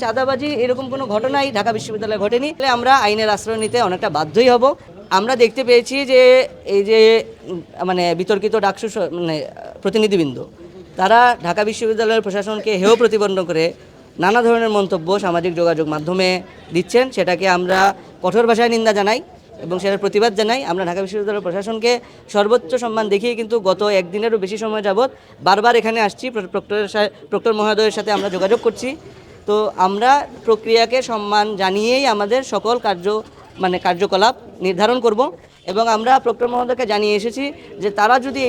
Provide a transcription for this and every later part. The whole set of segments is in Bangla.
চাঁদাবাজি এরকম কোনো ঘটনাই ঢাকা বিশ্ববিদ্যালয়ে ঘটেনি। আমরা আইনের আশ্রয় নিতে অনেকটা বাধ্যই হব। আমরা দেখতে পেয়েছি যে এই যে মানে বিতর্কিত ডাকসু মানে প্রতিনিধিবৃন্দ তারা ঢাকা বিশ্ববিদ্যালয়ের প্রশাসনকে হেয় প্রতিপন্ন করে নানা ধরনের মন্তব্য সামাজিক যোগাযোগ মাধ্যমে দিচ্ছেন। সেটাকে আমরা কঠোর ভাষায় নিন্দা জানাই এবং সেটার প্রতিবাদ জানাই। আমরা ঢাকা বিশ্ববিদ্যালয়ের প্রশাসনকে সর্বোচ্চ সম্মান দেখিয়ে কিন্তু গত একদিনেরও বেশি সময় যাবৎ বারবার এখানে আসছি, প্রক্টর মহোদয়ের সাথে আমরা যোগাযোগ করছি। তো আমরা প্রক্রিয়াকে সম্মান জানিয়েই আমাদের সকল কার্যকলাপ নির্ধারণ করব এবং আমরা প্রক্টর মহোদয়কে জানিয়ে এসেছি যে তারা যদি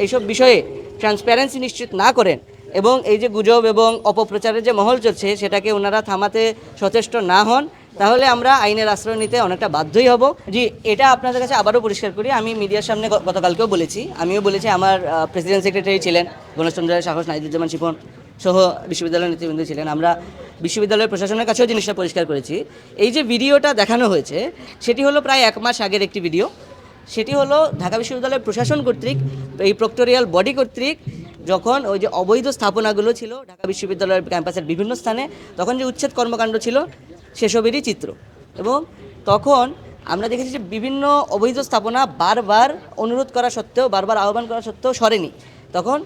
এইসব বিষয়ে ট্রান্সপারেন্সি নিশ্চিত না করেন এবং এই যে গুজব এবং অপপ্রচারের যে মহল চলছে সেটাকে ওনারা থামাতে সচেষ্ট না হন, তাহলে আমরা আইনের আশ্রয় নিতে অনেকটা বাধ্যই হব। জি, এটা আপনাদের কাছে আবারও পরিষ্কার করি, আমি মিডিয়ার সামনে গতকালকেও বলেছি, আমিও বলেছি, আমার প্রেসিডেন্ট সেক্রেটারি ছিলেন গণেশচন্দ্র সাহস, নাহিদুজ্জামান শিপন সহ বিশ্ববিদ্যালয়ের নেতৃবৃন্দ ছিলেন। আমরা বিশ্ববিদ্যালয়ের প্রশাসনের কাছেও জিনিসটা পরিষ্কার করেছি। এই যে ভিডিওটা দেখানো হয়েছে সেটি হলো প্রায় 1 মাস আগের একটি ভিডিও। সেটি হলো ঢাকা বিশ্ববিদ্যালয়ের প্রশাসন কর্তৃক, এই প্রক্টোরিয়াল বডি কর্তৃক যখন ওই যে অবৈধ স্থাপনাগুলো ছিল ঢাকা বিশ্ববিদ্যালয়ের ক্যাম্পাসের বিভিন্ন স্থানে, তখন যে উচ্ছেদ কর্মকাণ্ড ছিল সেসবেরই চিত্র। এবং তখন আমরা দেখেছি যে বিভিন্ন অবৈধ স্থাপনা বারবার অনুরোধ করা সত্ত্বেও, বারবার আহ্বান করা সত্ত্বেও সরেনি। তখন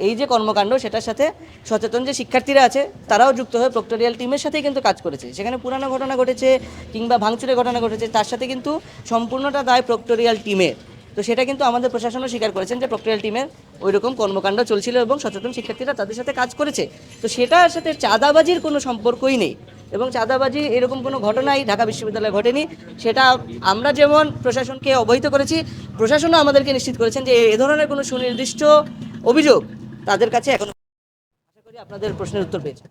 এই যে কর্মকাণ্ড সেটার সাথে সচেতন যে শিক্ষার্থীরা আছে তারাও যুক্ত হয়ে প্রক্টোরিয়াল টিমের সাথেই কিন্তু কাজ করেছে। সেখানে পুরানো ঘটনা ঘটেছে কিংবা ভাঙচুরের ঘটনা ঘটেছে, তার সাথে কিন্তু সম্পূর্ণটা দায় প্রক্টোরিয়াল টিমের। তো সেটা কিন্তু আমাদের প্রশাসনও স্বীকার করেছেন যে প্রক্টোরিয়াল টিমের ওই রকম কর্মকাণ্ড চলছিল এবং সচেতন শিক্ষার্থীরা তাদের সাথে কাজ করেছে। তো সেটার সাথে চাঁদাবাজির কোনো সম্পর্কই নেই এবং চাঁদাবাজি এরকম কোনো ঘটনাই ঢাকা বিশ্ববিদ্যালয়ে ঘটেনি। সেটা আমরা যেমন প্রশাসনকে অবহিত করেছি, প্রশাসনও আমাদেরকে নিশ্চিত করেছেন যে এ ধরনের কোনো সুনির্দিষ্ট অভিযোগ তাদের কাছে এখনো। আশা করি আপনাদের প্রশ্নের উত্তর পেয়েছে।